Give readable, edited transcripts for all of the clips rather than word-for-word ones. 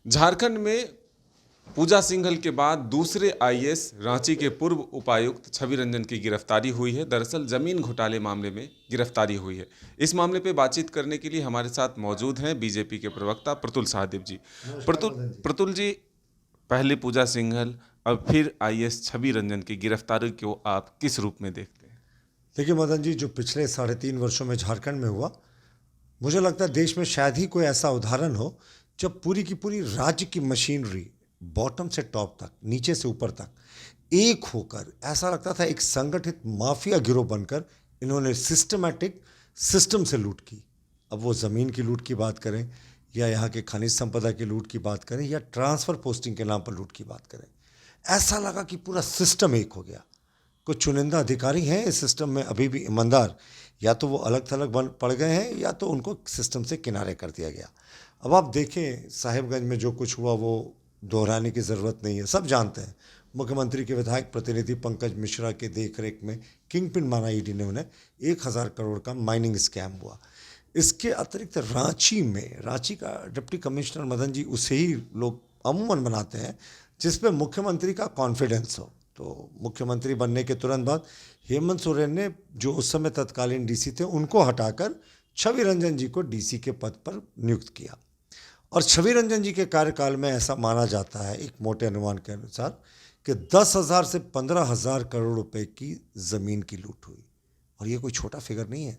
झारखंड में पूजा सिंघल के बाद दूसरे आईएएस रांची के पूर्व उपायुक्त छवि रंजन की गिरफ्तारी हुई है। दरअसल जमीन घोटाले मामले में गिरफ्तारी हुई है। इस मामले पे बातचीत करने के लिए हमारे साथ मौजूद हैं बीजेपी के प्रवक्ता प्रतुल सहदेव जी। नमस्कार प्रतुल मदन जी। प्रतुल जी, पहले पूजा सिंघल अब फिर आईएएस छवि रंजन की गिरफ्तारी को आप किस रूप में देखते हैं? देखिए मदन जी, जो पिछले 3.5 वर्षों में झारखंड में हुआ, मुझे लगता है देश में शायद ही कोई ऐसा उदाहरण हो जब पूरी की पूरी राज्य की मशीनरी बॉटम से टॉप तक, नीचे से ऊपर तक एक होकर, ऐसा लगता था एक संगठित माफिया गिरोह बनकर इन्होंने सिस्टमैटिक सिस्टम से लूट की। अब वो ज़मीन की लूट की बात करें, या यहाँ के खनिज संपदा की लूट की बात करें, या ट्रांसफ़र पोस्टिंग के नाम पर लूट की बात करें, ऐसा लगा कि पूरा सिस्टम एक हो गया। कुछ चुनिंदा अधिकारी हैं इस सिस्टम में अभी भी ईमानदार, या तो वो अलग थलग बन पड़ गए हैं या तो उनको सिस्टम से किनारे कर दिया गया। अब आप देखें साहिबगंज में जो कुछ हुआ वो दोहराने की ज़रूरत नहीं है, सब जानते हैं। मुख्यमंत्री के विधायक प्रतिनिधि पंकज मिश्रा के देखरेख में किंग पिन माना ईडी ने उन्हें 1,000 करोड़ का माइनिंग स्कैम हुआ। इसके अतिरिक्त रांची का डिप्टी कमिश्नर मदन जी, उसे ही लोग अमूमन बनाते हैं जिस पे मुख्यमंत्री का कॉन्फिडेंस हो। तो मुख्यमंत्री बनने के तुरंत बाद हेमंत सोरेन ने, जो उस समय तत्कालीन डीसी थे, उनको हटाकर छवि रंजन जी को डीसी के पद पर नियुक्त किया। और छवि रंजन जी के कार्यकाल में ऐसा माना जाता है, एक मोटे अनुमान के अनुसार, कि 10,000 से 15,000 करोड़ रुपए की ज़मीन की लूट हुई। और ये कोई छोटा फिगर नहीं है।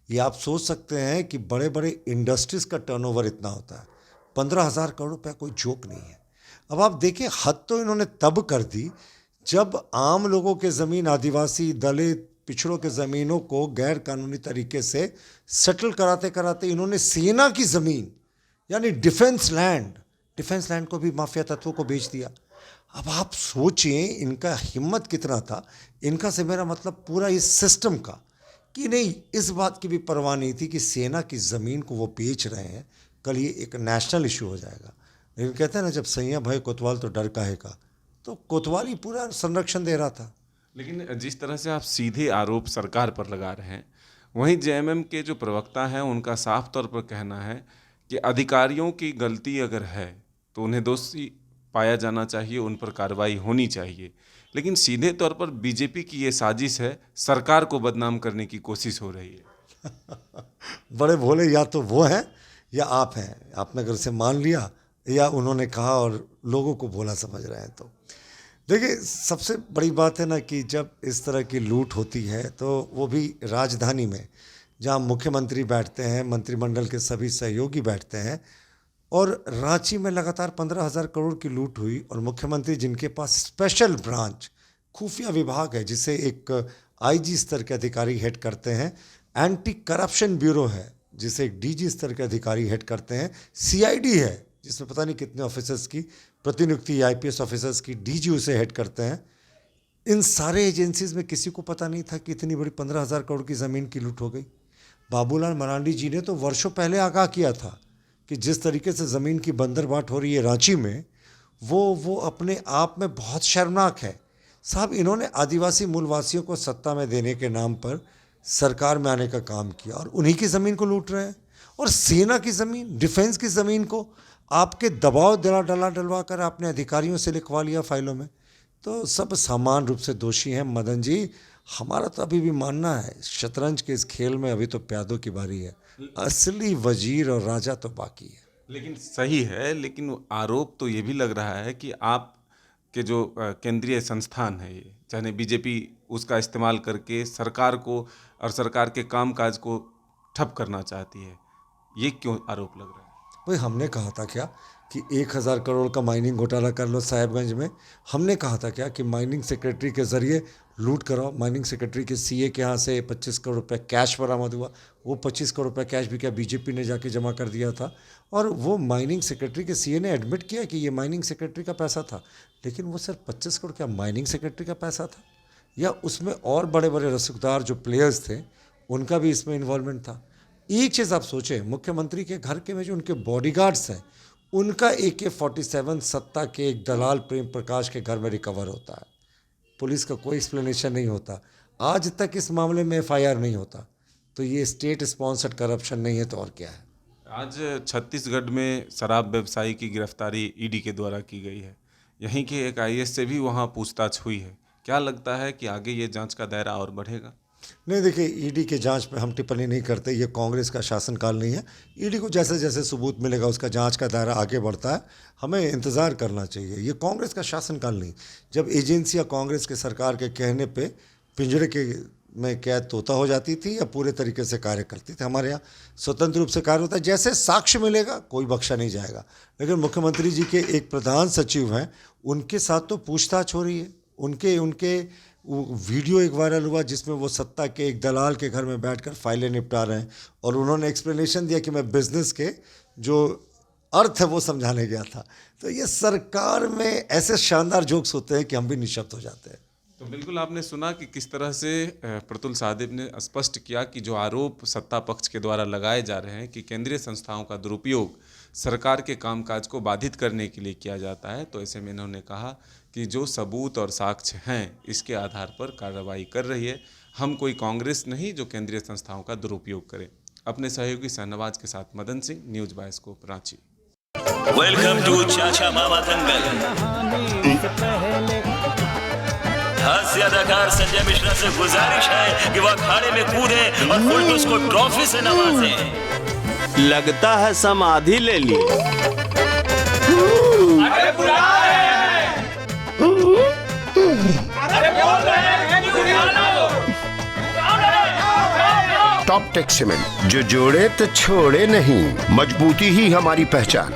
ये आप सोच सकते हैं कि बड़े बड़े इंडस्ट्रीज़ का टर्नओवर इतना होता है। 15,000 करोड़ रुपया कोई जोक नहीं है। अब आप देखें, हद तो इन्होंने तब कर दी जब आम लोगों के ज़मीन, आदिवासी, दलित, पिछड़ों के ज़मीनों को गैर कानूनी तरीके से सेटल कराते कराते इन्होंने सेना की ज़मीन, यानी डिफेंस लैंड को भी माफिया तत्वों को बेच दिया। अब आप सोचें इनका हिम्मत कितना था। इनका से मेरा मतलब पूरा इस सिस्टम का, कि नहीं, इस बात की भी परवाह नहीं थी कि सेना की ज़मीन को वो बेच रहे हैं, कल ये एक नेशनल इशू हो जाएगा। लेकिन कहते हैं ना, जब सैया भय कोतवाल तो डर काहे का। तो कोतवाल ही पूरा संरक्षण दे रहा था। लेकिन जिस तरह से आप सीधे आरोप सरकार पर लगा रहे हैं, वहीं जेएमएम के जो प्रवक्ता हैं उनका साफ तौर पर कहना है कि अधिकारियों की गलती अगर है तो उन्हें दोषी पाया जाना चाहिए, उन पर कार्रवाई होनी चाहिए। लेकिन सीधे तौर पर बीजेपी की ये साजिश है, सरकार को बदनाम करने की कोशिश हो रही है। बड़े भोले या तो वो हैं या आप हैं। आपने अगर उसे मान लिया, या उन्होंने कहा और लोगों को भोला समझ रहे हैं, तो देखिए, सबसे बड़ी बात है ना कि जब इस तरह की लूट होती है तो वो भी राजधानी में, जहाँ मुख्यमंत्री बैठते हैं, मंत्रिमंडल के सभी सहयोगी बैठते हैं, और रांची में लगातार 15,000 करोड़ की लूट हुई, और मुख्यमंत्री जिनके पास स्पेशल ब्रांच, खुफिया विभाग है, जिसे एक आईजी स्तर के अधिकारी हेड करते हैं, एंटी करप्शन ब्यूरो है जिसे एक डीजी स्तर के अधिकारी हेड करते हैं, सीआईडी है जिसमें पता नहीं कितने ऑफिसर्स की प्रतिनियुक्ति, आईपीएस ऑफिसर्स की, डीजी उसे हेड करते हैं। इन सारे एजेंसीज में किसी को पता नहीं था कि इतनी बड़ी 15,000 करोड़ की ज़मीन की लूट हो गई। बाबूलाल मरांडी जी ने तो वर्षों पहले आगाह किया था कि जिस तरीके से ज़मीन की बंदरबाट हो रही है रांची में, वो अपने आप में बहुत शर्मनाक है। साहब, इन्होंने आदिवासी मूलवासियों को सत्ता में देने के नाम पर सरकार में आने का काम किया, और उन्हीं की ज़मीन को लूट रहे हैं। और सेना की ज़मीन, डिफेंस की ज़मीन को आपके दबाव डलवा कर आपने अधिकारियों से लिखवा लिया फाइलों में। तो सब समान रूप से दोषी हैं मदन जी। हमारा तो अभी भी मानना है, शतरंज के इस खेल में अभी तो प्यादों की बारी है, असली वजीर और राजा तो बाकी है। लेकिन सही है, लेकिन आरोप तो ये भी लग रहा है कि आप के जो केंद्रीय संस्थान है, ये चाहे बीजेपी, उसका इस्तेमाल करके सरकार को और सरकार के कामकाज को ठप करना चाहती है। ये क्यों आरोप लग रहा है? भाई, हमने कहा था क्या कि 1,000 करोड़ का माइनिंग घोटाला कर लो साहिबगंज में? हमने कहा था क्या कि माइनिंग सेक्रेटरी के ज़रिए लूट कराओ? माइनिंग सेक्रेटरी के सीए के यहाँ से 25 करोड़ रुपए कैश बरामद हुआ। वो 25 करोड़ रुपए कैश भी क्या बीजेपी ने जाके जमा कर दिया था? और वो माइनिंग सेक्रेटरी के सीए ने एडमिट किया कि ये माइनिंग सेक्रेटरी का पैसा था। लेकिन वो सिर्फ 25 करोड़ क्या माइनिंग सेक्रेटरी का पैसा था, या उसमें और बड़े बड़े रसूखदार जो प्लेयर्स थे उनका भी इसमें इन्वॉल्वमेंट था? एक चीज़ आप सोचें, मुख्यमंत्री के घर के में जो उनके बॉडीगार्ड्स हैं, उनका AK-47 सत्ता के एक दलाल प्रेम प्रकाश के घर में रिकवर होता है। पुलिस का कोई एक्सप्लेनेशन नहीं होता। आज तक इस मामले में एफआईआर नहीं होता। तो ये स्टेट स्पॉन्सर्ड करप्शन नहीं है तो और क्या है? आज छत्तीसगढ़ में शराब व्यवसायी की गिरफ्तारी ईडी के द्वारा की गई है। यहीं के एक आईएएस से भी वहां पूछताछ हुई है। क्या लगता है कि आगे ये जांच का दायरा और बढ़ेगा? नहीं, देखिए, ईडी के जांच पे हम टिप्पणी नहीं करते। ये कांग्रेस का शासनकाल नहीं है। ईडी को जैसे जैसे सबूत मिलेगा उसका जांच का दायरा आगे बढ़ता है, हमें इंतज़ार करना चाहिए। ये कांग्रेस का शासनकाल नहीं। जब एजेंसियां कांग्रेस के सरकार के कहने पे पिंजरे के में कैद तोता हो जाती थी या पूरे तरीके से कार्य करती थी, हमारे यहाँ स्वतंत्र रूप से कार्य होता है। जैसे साक्ष्य मिलेगा कोई बख्शा नहीं जाएगा। लेकिन मुख्यमंत्री जी के एक प्रधान सचिव हैं, उनके साथ तो पूछताछ हो रही है। उनके वीडियो एक वायरल हुआ जिसमें वो सत्ता के एक दलाल के घर में बैठकर फाइलें निपटा रहे हैं, और उन्होंने एक्सप्लेनेशन दिया कि मैं बिजनेस के जो अर्थ है वो समझाने गया था। तो ये सरकार में ऐसे शानदार जोक्स होते हैं कि हम भी निशब्द हो जाते हैं। तो बिल्कुल आपने सुना कि किस तरह से प्रतुल साहदेव ने स्पष्ट किया कि जो आरोप सत्ता पक्ष के द्वारा लगाए जा रहे हैं कि केंद्रीय संस्थाओं का दुरुपयोग सरकार के कामकाज को बाधित करने के लिए किया जाता है, तो ऐसे में इन्होंने कहा कि जो सबूत और साक्ष्य हैं इसके आधार पर कार्रवाई कर रही है। हम कोई कांग्रेस नहीं जो केंद्रीय संस्थाओं का दुरुपयोग करे। अपने सहयोगी शहनवाज के साथ Madan Singh, news bioscope, Ranchi. Welcome to Chacha Mama दंगल। हास्य अदाकार संजय मिश्रा से गुजारिश है कि वह अखाड़े में कूदे और फुलटूस को ट्रॉफी से नवाजे। लगता है समाधि ले ली। अरे बुला रहे हैं। अरे बोल रहे हैं कि बुला लो। टॉप टेक सीमेंट, जो जोड़े तो छोड़े नहीं, मजबूती ही हमारी पहचान।